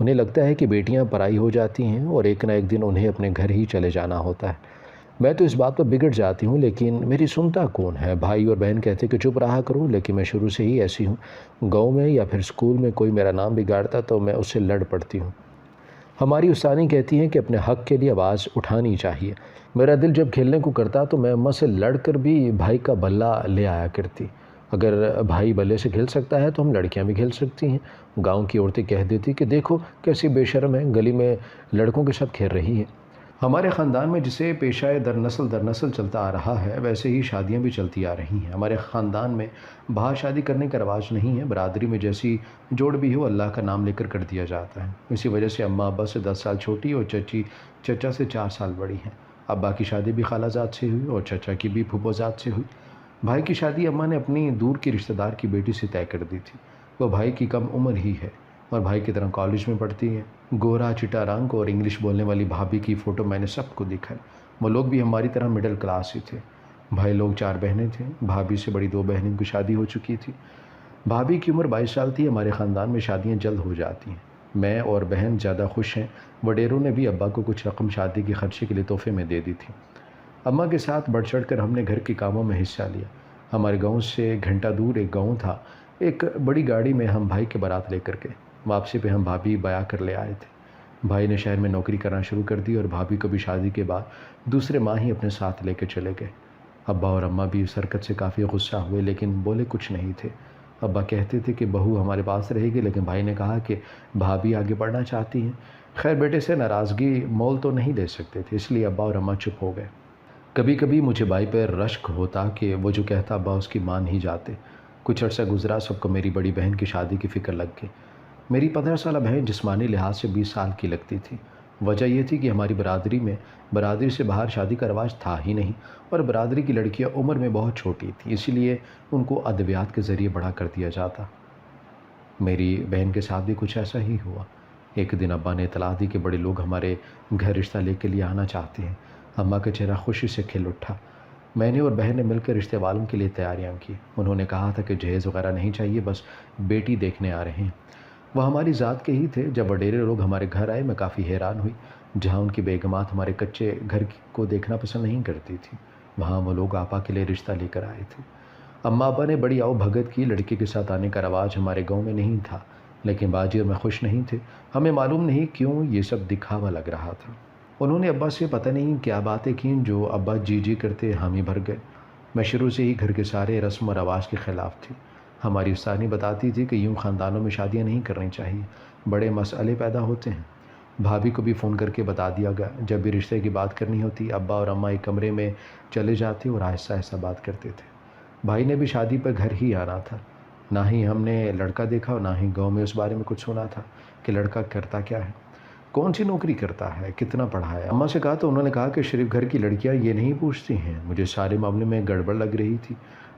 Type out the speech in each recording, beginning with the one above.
انہیں لگتا ہے کہ بیٹیاں پرائی ہو جاتی ہیں اور ایک نہ ایک دن انہیں اپنے گھر ہی چلے جانا ہوتا ہے۔ میں تو اس بات پر بگڑ جاتی ہوں، لیکن میری سنتا کون ہے؟ بھائی اور بہن کہتے کہ چپ رہا کرو، لیکن میں شروع سے ہی ایسی ہوں۔ گاؤں میں یا پھر اسکول میں کوئی میرا نام بگاڑتا تو میں اس سے لڑ پڑتی ہوں۔ ہماری استانی کہتی ہیں کہ اپنے حق کے لیے آواز اٹھانی چاہیے۔ میرا دل جب کھیلنے کو کرتا تو میں اماں سے لڑ کر بھی بھائی کا بلہ لے آیا کرتی۔ اگر بھائی بلے سے کھیل سکتا ہے تو ہم لڑکیاں بھی کھیل سکتی ہیں۔ گاؤں کی عورتیں کہہ دیتی کہ دیکھو کیسی بے شرم ہے، گلی میں لڑکوں کے ساتھ کھیل رہی ہے۔ ہمارے خاندان میں جسے پیشہ در نسل چلتا آ رہا ہے، ویسے ہی شادیاں بھی چلتی آ رہی ہیں۔ ہمارے خاندان میں باہر شادی کرنے کا رواج نہیں ہے۔ برادری میں جیسی جوڑ بھی ہو، اللہ کا نام لے کر دیا جاتا ہے۔ اسی وجہ سے اماں ابا سے 10 سال چھوٹی اور چچا سے 4 سال بڑی ہیں۔ ابا کی شادی بھی خالہ زاد سے ہوئی اور چچا کی بھی پھوپھو زاد سے ہوئی۔ بھائی کی شادی اماں نے اپنی دور کی رشتہ دار کی بیٹی سے طے کر دی تھی۔ وہ بھائی کی کم عمر ہی ہے اور بھائی کی طرح کالج میں پڑھتی ہے۔ گورا چٹا رنگ اور انگلش بولنے والی بھابھی کی فوٹو میں نے سب کو دکھائی۔ وہ لوگ بھی ہماری طرح مڈل کلاس ہی تھے۔ بھائی لوگ 4 بہنیں تھیں۔ بھابھی سے بڑی 2 بہنوں کی شادی ہو چکی تھی۔ بھابھی کی عمر 22 سال تھی۔ ہمارے خاندان میں شادیاں جلد ہو جاتی ہیں۔ میں اور بہن زیادہ خوش ہیں۔ وڈیروں نے بھی ابا کو کچھ رقم شادی کے خرچے کے لیے تحفے میں دے دی تھی۔ اماں کے ساتھ بڑھ چڑھ کر ہم نے گھر کے کاموں میں حصہ لیا۔ ہمارے گاؤں سے گھنٹہ دور ایک گاؤں تھا۔ ایک بڑی گاڑی میں ہم بھائی کے بارات لے کر گئے۔ واپسی پہ ہم بھابھی بیاہ کر لے آئے تھے۔ بھائی نے شہر میں نوکری کرنا شروع کر دی اور بھابھی کو بھی شادی کے بعد دوسرے ماہ ہی اپنے ساتھ لے کے چلے گئے۔ ابا اور اماں بھی اس حرکت سے کافی غصہ ہوئے، لیکن بولے کچھ نہیں تھے۔ ابا کہتے تھے کہ بہو ہمارے پاس رہے گی، لیکن بھائی نے کہا کہ بھابھی آگے بڑھنا چاہتی ہیں۔ خیر بیٹے سے ناراضگی مول تو نہیں دے سکتے تھے، اس لیے ابا اور اماں چپ ہو گئے۔ کبھی کبھی مجھے بھائی پر رشک ہوتا کہ وہ جو کہتا ابا اس کی مان ہی جاتے۔ کچھ عرصہ گزرا، سب کو میری بڑی بہن کی شادی کی فکر لگ گئی۔ میری 15 سالہ بہن جسمانی لحاظ سے 20 سال کی لگتی تھی۔ وجہ یہ تھی کہ ہماری برادری سے باہر شادی کا رواج تھا ہی نہیں، اور برادری کی لڑکیاں عمر میں بہت چھوٹی تھیں، اسی لیے ان کو ادویات کے ذریعے بڑا کر دیا جاتا۔ میری بہن کے ساتھ بھی کچھ ایسا ہی ہوا۔ ایک دن ابا نے اطلاع دی کہ بڑے لوگ ہمارے گھر رشتہ لے کے لیے آنا چاہتے ہیں۔ اماں کا چہرہ خوشی سے کھل اٹھا۔ میں نے اور بہن نے مل کر رشتے والوں کے لیے تیاریاں کی۔ انہوں نے کہا تھا کہ جہیز وغیرہ نہیں چاہیے، بس بیٹی دیکھنے آ رہے ہیں۔ وہ ہماری ذات کے ہی تھے۔ جب وڈیرے لوگ ہمارے گھر آئے، میں کافی حیران ہوئی۔ جہاں ان کی بیگمات ہمارے کچے گھر کو دیکھنا پسند نہیں کرتی تھی، وہاں وہ لوگ آپا کے لیے رشتہ لے کر آئے تھے۔ اماں ابا نے بڑی آؤ بھگت کی۔ لڑکے کے ساتھ آنے کا رواج ہمارے گاؤں میں نہیں تھا، لیکن باجی اور میں خوش نہیں تھے۔ ہمیں معلوم نہیں کیوں یہ سب دکھاوا لگ رہا تھا۔ انہوں نے ابا سے پتہ نہیں کیا باتیں کیں، جو ابا جی کرتے حامی بھر گئے۔ میں شروع سے ہی گھر کے سارے رسم و رواج کے خلاف تھی۔ ہماری استانی بتاتی تھی کہ یوں خاندانوں میں شادیاں نہیں کرنی چاہیے، بڑے مسئلے پیدا ہوتے ہیں۔ بھابھی کو بھی فون کر کے بتا دیا گیا۔ جب بھی رشتے کی بات کرنی ہوتی، ابا اور اماں ایک کمرے میں چلے جاتے اور آہستہ آہستہ بات کرتے تھے۔ بھائی نے بھی شادی پر گھر ہی آنا تھا۔ نہ ہی ہم نے لڑکا دیکھا اور نہ ہی گاؤں میں اس بارے میں کچھ سنا تھا کہ لڑکا کرتا کیا ہے، کون سی نوکری کرتا ہے، کتنا پڑھا ہے۔ اماں سے کہا تو انہوں نے کہا کہ شریف گھر کی لڑکیاں یہ نہیں پوچھتی ہیں۔ مجھے سارے معاملے میں گڑبڑ لگ رہی تھی۔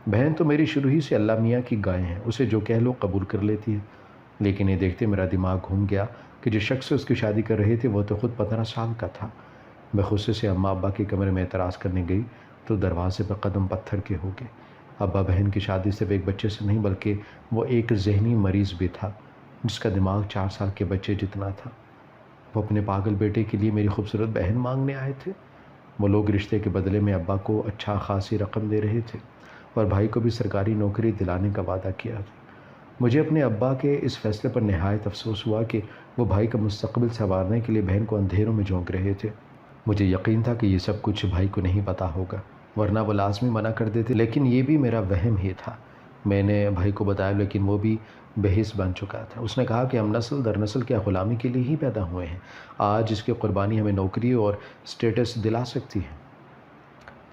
بہن تو میری شروع ہی سے اللہ میاں کی گائے ہیں، اسے جو کہہ لو قبول کر لیتی ہے۔ لیکن یہ دیکھتے میرا دماغ گھوم گیا کہ جس شخص سے اس کی شادی کر رہے تھے وہ تو خود 15 سال کا تھا۔ میں غصے سے اماں ابا کے کمرے میں اعتراض کرنے گئی تو دروازے پر قدم پتھر کے ہو گئے۔ ابا بہن کی شادی صرف ایک بچے سے نہیں، بلکہ وہ ایک ذہنی مریض بھی تھا جس کا دماغ 4 سال کے بچے جتنا تھا۔ وہ اپنے پاگل بیٹے کے لیے میری خوبصورت بہن مانگنے آئے تھے۔ وہ لوگ رشتے کے بدلے میں ابا کو اچھا خاصی رقم دے رہے تھے اور بھائی کو بھی سرکاری نوکری دلانے کا وعدہ کیا تھا۔ مجھے اپنے ابا کے اس فیصلے پر نہایت افسوس ہوا کہ وہ بھائی کا مستقبل سنوارنے کے لیے بہن کو اندھیروں میں جھونک رہے تھے۔ مجھے یقین تھا کہ یہ سب کچھ بھائی کو نہیں پتہ ہوگا، ورنہ وہ لازمی منع کر دیتے، لیکن یہ بھی میرا وہم ہی تھا۔ میں نے بھائی کو بتایا، لیکن وہ بھی بحث بن چکا تھا۔ اس نے کہا کہ ہم نسل در نسل کیا غلامی کے لیے ہی پیدا ہوئے ہیں؟ آج اس کی قربانی ہمیں نوکری اور سٹیٹس دلا سکتی ہے۔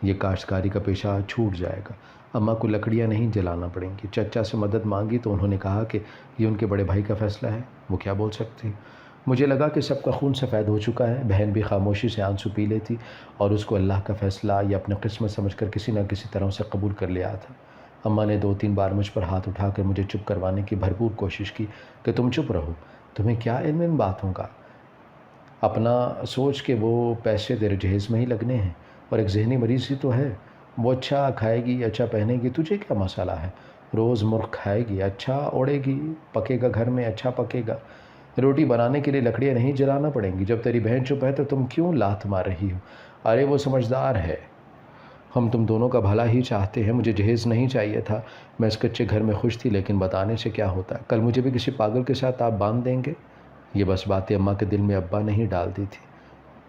یہ کاشتکاری کا پیشہ چھوٹ جائے گا، اماں کو لکڑیاں نہیں جلانا پڑیں گی۔ چچا سے مدد مانگی تو انہوں نے کہا کہ یہ ان کے بڑے بھائی کا فیصلہ ہے، وہ کیا بول سکتے ہیں۔ مجھے لگا کہ سب کا خون سفید ہو چکا ہے۔ بہن بھی خاموشی سے آنسو پی لیتی اور اس کو اللہ کا فیصلہ یا اپنی قسمت سمجھ کر کسی نہ کسی طرح اسے قبول کر لیا تھا۔ اماں نے 2-3 بار مجھ پر ہاتھ اٹھا کر مجھے چپ کروانے کی بھرپور کوشش کی کہ تم چپ رہو، تمہیں کیا علم ان باتوں کا، اپنا سوچ کہ وہ پیسے تیرے جہیز میں ہی لگنے ہیں، اور ایک ذہنی مریض ہی تو ہے۔ وہ اچھا کھائے گی، اچھا پہنے گی، تجھے کیا مسئلہ ہے؟ روز مرغ کھائے گی، اچھا اوڑے گی، پکے گا گھر میں، اچھا پکے گا۔ روٹی بنانے کے لیے لکڑیاں نہیں جلانا پڑیں گی۔ جب تیری بہن چپ ہے تو تم کیوں لات مار رہی ہو؟ ارے وہ سمجھدار ہے، ہم تم دونوں کا بھلا ہی چاہتے ہیں۔ مجھے جہیز نہیں چاہیے تھا، میں اس کچے گھر میں خوش تھی، لیکن بتانے سے کیا ہوتا ہے، کل مجھے بھی کسی پاگل کے ساتھ آپ باندھ دیں گے۔ یہ بس باتیں اماں کے دل میں ابا نہیں ڈالتی تھی۔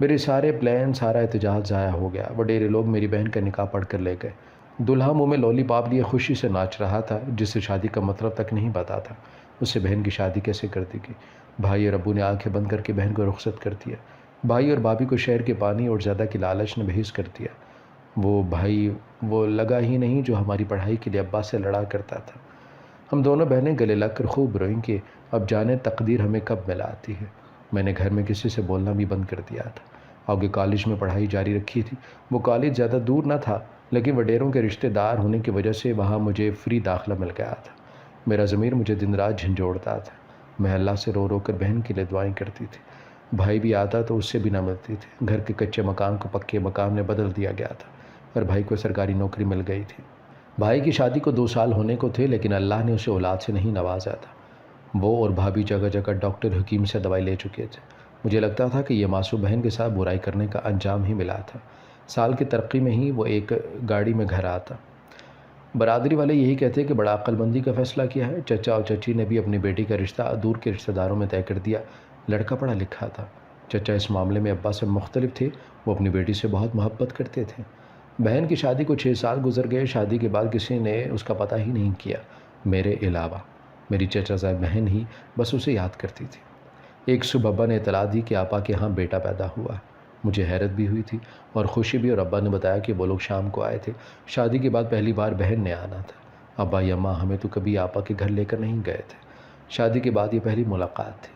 میرے سارے پلان، سارا احتجاج ضائع ہو گیا۔ وڈیرے لوگ میری بہن کا نکاح پڑھ کر لے گئے۔ دلہا منہ میں لولی پاپ لیے خوشی سے ناچ رہا تھا، جس سے شادی کا مطلب تک نہیں پتا تھا۔ اس سے بہن کی شادی کیسے کر دی گئی۔ بھائی اور ابو نے آنکھیں بند کر کے بہن کو رخصت کر دیا۔ بھائی اور بھابھی کو شہر کے پانی اور زیادہ کی لالچ نے بھیس کر دیا۔ وہ بھائی وہ لگا ہی نہیں جو ہماری پڑھائی کے لیے ابا سے لڑا کرتا تھا۔ ہم دونوں بہنیں گلے لگ کر خوب روئیں کہ اب جانے تقدیر ہمیں کب ملاتی ہے۔ میں نے گھر میں کسی سے بولنا بھی بند کر دیا تھا۔ آگے کالج میں پڑھائی جاری رکھی تھی۔ وہ کالج زیادہ دور نہ تھا، لیکن وڈیروں کے رشتہ دار ہونے کی وجہ سے وہاں مجھے فری داخلہ مل گیا تھا۔ میرا ضمیر مجھے دن رات جھنجھوڑتا تھا۔ میں اللہ سے رو رو کر بہن کے لیے دعائیں کرتی تھی۔ بھائی بھی آتا تو اس سے بھی نہ ملتی تھی۔ گھر کے کچے مکان کو پکے مکان میں بدل دیا گیا تھا اور بھائی کو سرکاری نوکری مل گئی تھی۔ بھائی کی شادی کو 2 سال ہونے کو تھے، لیکن اللہ نے اسے اولاد سے نہیں نوازا تھا۔ وہ اور بھابھی جگہ جگہ ڈاکٹر حکیم سے دوائی لے چکے تھے۔ مجھے لگتا تھا کہ یہ معصوم بہن کے ساتھ برائی کرنے کا انجام ہی ملا تھا۔ سال کی ترقی میں ہی وہ ایک گاڑی میں گھر آتا۔ برادری والے یہی کہتے کہ بڑا عقل مندی کا فیصلہ کیا ہے۔ چچا اور چچی نے بھی اپنی بیٹی کا رشتہ دور کے رشتہ داروں میں طے کر دیا۔ لڑکا پڑھا لکھا تھا۔ چچا اس معاملے میں ابا سے مختلف تھے، وہ اپنی بیٹی سے بہت محبت کرتے تھے۔ بہن کی شادی کو 6 سال گزر گئے۔ شادی کے بعد کسی نے اس کا پتہ ہی نہیں کیا، میرے علاوہ۔ میری چچا زاد بہن ہی بس اسے یاد کرتی تھی۔ ایک صبح ابا نے اطلاع دی کہ آپا کے ہاں بیٹا پیدا ہوا ہے۔ مجھے حیرت بھی ہوئی تھی اور خوشی بھی، اور ابا نے بتایا کہ وہ لوگ شام کو آئے تھے۔ شادی کے بعد پہلی بار بہن نے آنا تھا۔ ابا یا ماں ہمیں تو کبھی آپا کے گھر لے کر نہیں گئے تھے۔ شادی کے بعد یہ پہلی ملاقات تھی۔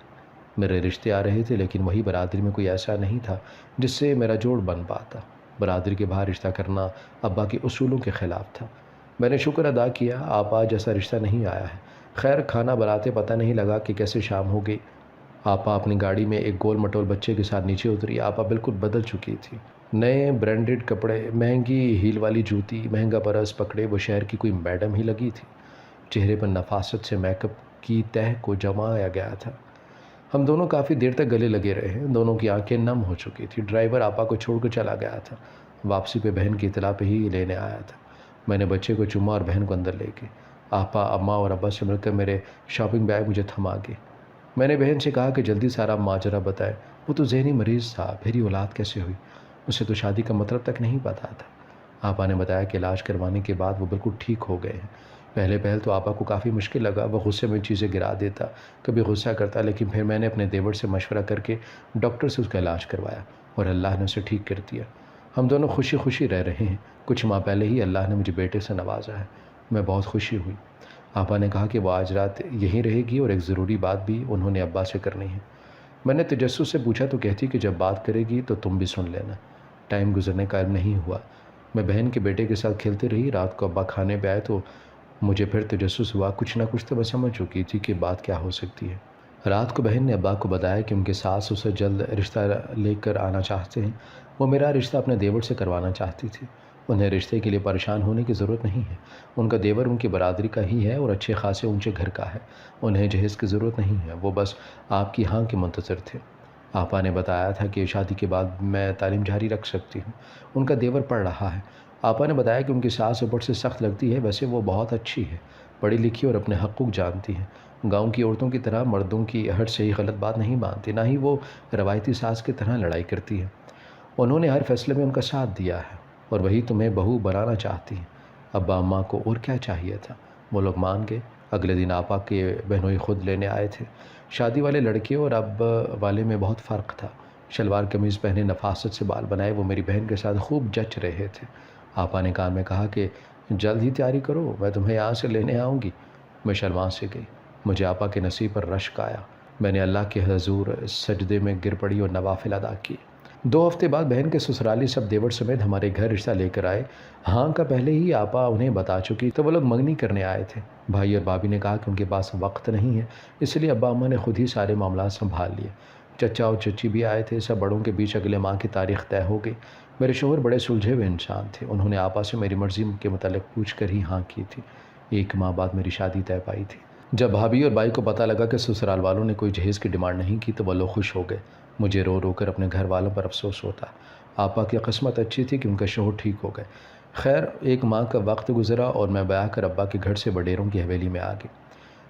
میرے رشتے آ رہے تھے، لیکن وہی برادری میں کوئی ایسا نہیں تھا جس سے میرا جوڑ بن پاتا۔ برادری کے باہر رشتہ کرنا ابا کے اصولوں کے خلاف تھا۔ میں نے شکر ادا کیا، آپا جیسا رشتہ نہیں آیا ہے۔ خیر، کھانا بناتے پتہ نہیں لگا کہ کیسے شام ہو گئی۔ آپا اپنی گاڑی میں ایک گول مٹول بچے کے ساتھ نیچے اتری۔ آپا بالکل بدل چکی تھی۔ نئے برانڈڈ کپڑے، مہنگی ہیل والی جوتی، مہنگا پرس پکڑے وہ شہر کی کوئی میڈم ہی لگی تھی۔ چہرے پر نفاست سے میک اپ کی تہہ کو جمایا گیا تھا۔ ہم دونوں کافی دیر تک گلے لگے رہے۔ دونوں کی آنکھیں نم ہو چکی تھی۔ ڈرائیور آپا کو چھوڑ کر چلا گیا تھا۔ واپسی پہ بہن کی اطلاع پہ ہی لینے آیا تھا۔ میں نے بچے کو چوما اور بہن کو اندر لے گئی۔ آپا اماں اور ابا سے مل کر میرے شاپنگ بیگ مجھے تھما گئے۔ میں نے بہن سے کہا کہ جلدی سارا ماجرا بتائے۔ وہ تو ذہنی مریض تھا، پھر اولاد کیسے ہوئی؟ اسے تو شادی کا مطلب تک نہیں پتا تھا۔ آپا نے بتایا کہ علاج کروانے کے بعد وہ بالکل ٹھیک ہو گئے ہیں۔ پہل تو آپا کو کافی مشکل لگا، وہ غصے میں چیزیں گرا دیتا، کبھی غصہ کرتا، لیکن پھر میں نے اپنے دیور سے مشورہ کر کے ڈاکٹر سے اس کا علاج کروایا اور اللہ نے اسے ٹھیک کر دیا۔ ہم دونوں خوشی خوشی رہ رہے ہیں۔ کچھ ماہ پہلے ہی اللہ نے مجھے بیٹے سے نوازا ہے۔ میں بہت خوشی ہوئی۔ آپا نے کہا کہ وہ آج رات یہیں رہے گی اور ایک ضروری بات بھی انہوں نے ابا سے کرنی ہے۔ میں نے تجسس سے پوچھا تو کہتی کہ جب بات کرے گی تو تم بھی سن لینا۔ ٹائم گزرنے کا علم نہیں ہوا۔ میں بہن کے بیٹے کے ساتھ کھیلتی رہی۔ رات کو ابا کھانے پہ آئے تو مجھے پھر تجسس ہوا۔ کچھ نہ کچھ تو میں سمجھ چکی تھی کہ بات کیا ہو سکتی ہے۔ رات کو بہن نے ابا کو بتایا کہ ان کے ساس اسے جلد رشتہ لے کر آنا چاہتے ہیں۔ وہ میرا رشتہ اپنے دیور سے کروانا چاہتی تھی۔ انہیں رشتے کے لیے پریشان ہونے کی ضرورت نہیں ہے۔ ان کا دیور ان کی برادری کا ہی ہے اور اچھے خاصے اونچے گھر کا ہے۔ انہیں جہیز کی ضرورت نہیں ہے، وہ بس آپ کی ہاں کے منتظر تھے۔ آپا نے بتایا تھا کہ شادی کے بعد میں تعلیم جاری رکھ سکتی ہوں۔ ان کا دیور پڑھ رہا ہے۔ آپا نے بتایا کہ ان کی ساس اوپر سے سخت لگتی ہے، ویسے وہ بہت اچھی ہے، پڑھی لکھی اور اپنے حقوق جانتی ہے۔ گاؤں کی عورتوں کی طرح مردوں کی ہر صحیح غلط بات نہیں مانتی، نہ ہی وہ روایتی ساس کی طرح لڑائی کرتی ہے۔ انہوں نے ہر فیصلے میں ان کا ساتھ دیا ہے اور وہی تمہیں بہو بنانا چاہتی ہیں۔ ابا اماں کو اور کیا چاہیے تھا؟ وہ لوگ مان گئے۔ اگلے دن آپا کے بہنوئی خود لینے آئے تھے۔ شادی والے لڑکے اور اب والے میں بہت فرق تھا۔ شلوار قمیض پہنے، نفاست سے بال بنائے، وہ میری بہن کے ساتھ خوب جچ رہے تھے۔ آپا نے کان میں کہا کہ جلد ہی تیاری کرو، میں تمہیں یہاں سے لینے آؤں گی۔ میں شرمان سے گئی۔ مجھے آپا کے نصیب پر رشک آیا۔ میں نے اللہ کے حضور سجدے میں گر پڑی اور نوافل ادا کیے۔ 2 ہفتے بعد بہن کے سسرالی سب دیور سمیت ہمارے گھر رشتہ لے کر آئے۔ ہاں کا پہلے ہی آپا انہیں بتا چکی تو وہ لوگ منگنی کرنے آئے تھے۔ بھائی اور بھابھی نے کہا کہ ان کے پاس وقت نہیں ہے، اس لیے ابا اماں نے خود ہی سارے معاملات سنبھال لیے۔ چچا اور چچی بھی آئے تھے۔ سب بڑوں کے بیچ اگلے ماہ کی تاریخ طے ہو گئی۔ میرے شوہر بڑے سلجھے ہوئے انسان تھے۔ انہوں نے آپا سے میری مرضی کے متعلق پوچھ کر ہی ہاں کی تھی۔ 1 ماہ بعد میری شادی طے پائی تھی۔ جب بھابھی اور بھائی کو پتہ لگا کہ سسرال والوں نے کوئی جہیز کی ڈیمانڈ نہیں کی تو وہ لوگ خوش ہو گئے۔ مجھے رو رو کر اپنے گھر والوں پر افسوس ہوتا۔ آپا کی قسمت اچھی تھی کہ ان کا شوہر ٹھیک ہو گئے۔ خیر، ایک ماہ کا وقت گزرا اور میں بیاہ کر ابا کے گھر سے بڈیروں کی حویلی میں آ گئی۔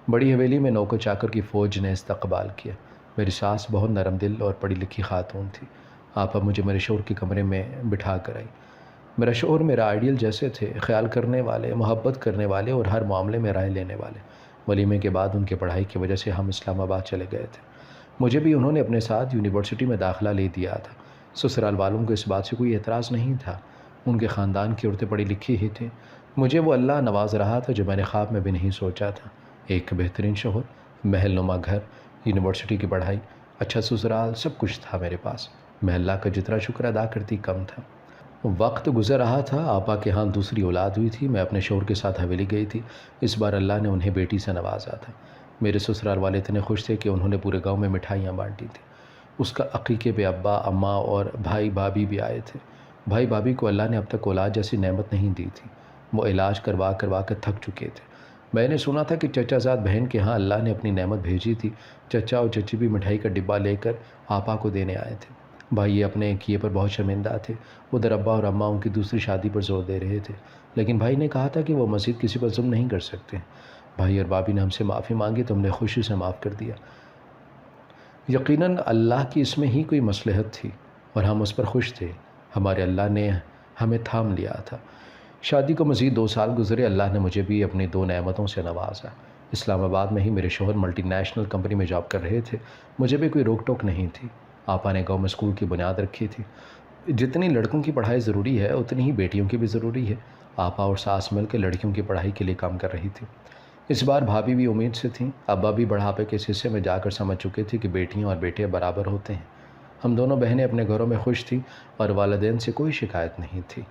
بڑی حویلی میں نوکر چاکر کی فوج نے استقبال کیا۔ میری ساس بہت نرم دل اور پڑھی لکھی خاتون تھی۔ آپا مجھے میرے شوہر کے کمرے میں بٹھا کر آئی۔ میرا شوہر میرا آئیڈیل جیسے تھے، خیال کرنے والے، محبت کرنے والے اور ہر معاملے میں رائے لینے والے۔ ولیمے کے بعد ان کے پڑھائی کی وجہ سے ہم اسلام آباد چلے گئے تھے۔ مجھے بھی انہوں نے اپنے ساتھ یونیورسٹی میں داخلہ لے دیا تھا۔ سسرال والوں کو اس بات سے کوئی اعتراض نہیں تھا۔ ان کے خاندان کی عورتیں پڑھی لکھی ہی تھیں۔ مجھے وہ اللہ نواز رہا تھا جو میں نے خواب میں بھی نہیں سوچا تھا۔ ایک بہترین شوہر، محل نما گھر، یونیورسٹی کی پڑھائی، اچھا سسرال، سب کچھ تھا میرے پاس۔ میں اللہ کا جتنا شکر ادا کرتی کم تھا۔ وقت گزر رہا تھا، آپا کے ہاں دوسری اولاد ہوئی تھی۔ میں اپنے شوہر کے ساتھ حویلی گئی تھی۔ اس بار اللہ نے انہیں بیٹی سے نوازا تھا۔ میرے سسرال والے اتنے خوش تھے کہ انہوں نے پورے گاؤں میں مٹھائیاں بانٹی تھیں۔ اس کا عقیقے پہ ابا، اماں اور بھائی بھابھی بھی آئے تھے۔ بھائی بھابھی کو اللہ نے اب تک اولاد جیسی نعمت نہیں دی تھی۔ وہ علاج کروا کر تھک چکے تھے۔ میں نے سنا تھا کہ چچا زاد بہن کے ہاں اللہ نے اپنی نعمت بھیجی تھی۔ چچا اور چچی بھی مٹھائی کا ڈبہ لے کر آپا کو دینے آئے تھے۔ بھائی اپنے کیے پر بہت شرمندہ تھے۔ ادھر ابا اور اماں ان کی دوسری شادی پر زور دے رہے تھے، لیکن بھائی نے کہا تھا کہ وہ مزید کسی پر ظلم نہیں کر سکتے۔ بھائی اور بھابھی نے ہم سے معافی مانگی تو ہم نے خوشی سے معاف کر دیا۔ یقیناً اللہ کی اس میں ہی کوئی مصلحت تھی اور ہم اس پر خوش تھے۔ ہمارے اللہ نے ہمیں تھام لیا تھا۔ شادی کو مزید 2 سال گزرے، اللہ نے مجھے بھی اپنی 2 نعمتوں سے نوازا۔ اسلام آباد میں ہی میرے شوہر ملٹی نیشنل کمپنی میں جاب کر رہے تھے۔ مجھے بھی کوئی روک ٹوک نہیں تھی۔ آپا نے گاؤں میں اسکول کی بنیاد رکھی تھی۔ جتنی لڑکوں کی پڑھائی ضروری ہے اتنی ہی بیٹیوں کی بھی ضروری ہے۔ آپا اور ساس مل کے لڑکیوں کی پڑھائی کے لیے کام کر رہی تھی۔ اس بار بھابھی بھی امید سے تھیں۔ ابا بھی بڑھاپے کے اس حصے میں جا کر سمجھ چکے تھے کہ بیٹیاں اور بیٹے برابر ہوتے ہیں۔ ہم دونوں بہنیں اپنے گھروں میں خوش تھیں اور والدین سے کوئی شکایت نہیں تھی۔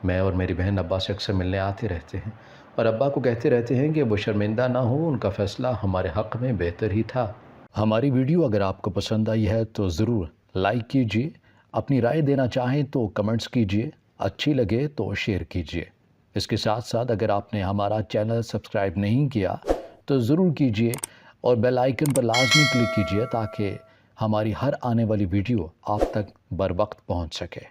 میں اور میری بہن ابا سے اکثر ملنے آتے رہتے ہیں اور ابا کو کہتے رہتے ہیں کہ وہ شرمندہ نہ ہو، ان کا فیصلہ ہمارے حق میں بہتر ہی تھا۔ ہماری ویڈیو اگر آپ کو پسند آئی ہے تو ضرور لائک کیجیے، اپنی رائے دینا چاہیں تو کمنٹس کیجیے، اچھی لگے تو شیئر کیجیے۔ اس کے ساتھ ساتھ اگر آپ نے ہمارا چینل سبسکرائب نہیں کیا تو ضرور کیجیے اور بیل آئیکن پر لازمی کلک کیجیے تاکہ ہماری ہر آنے والی ویڈیو آپ تک بر وقت پہنچ سکے۔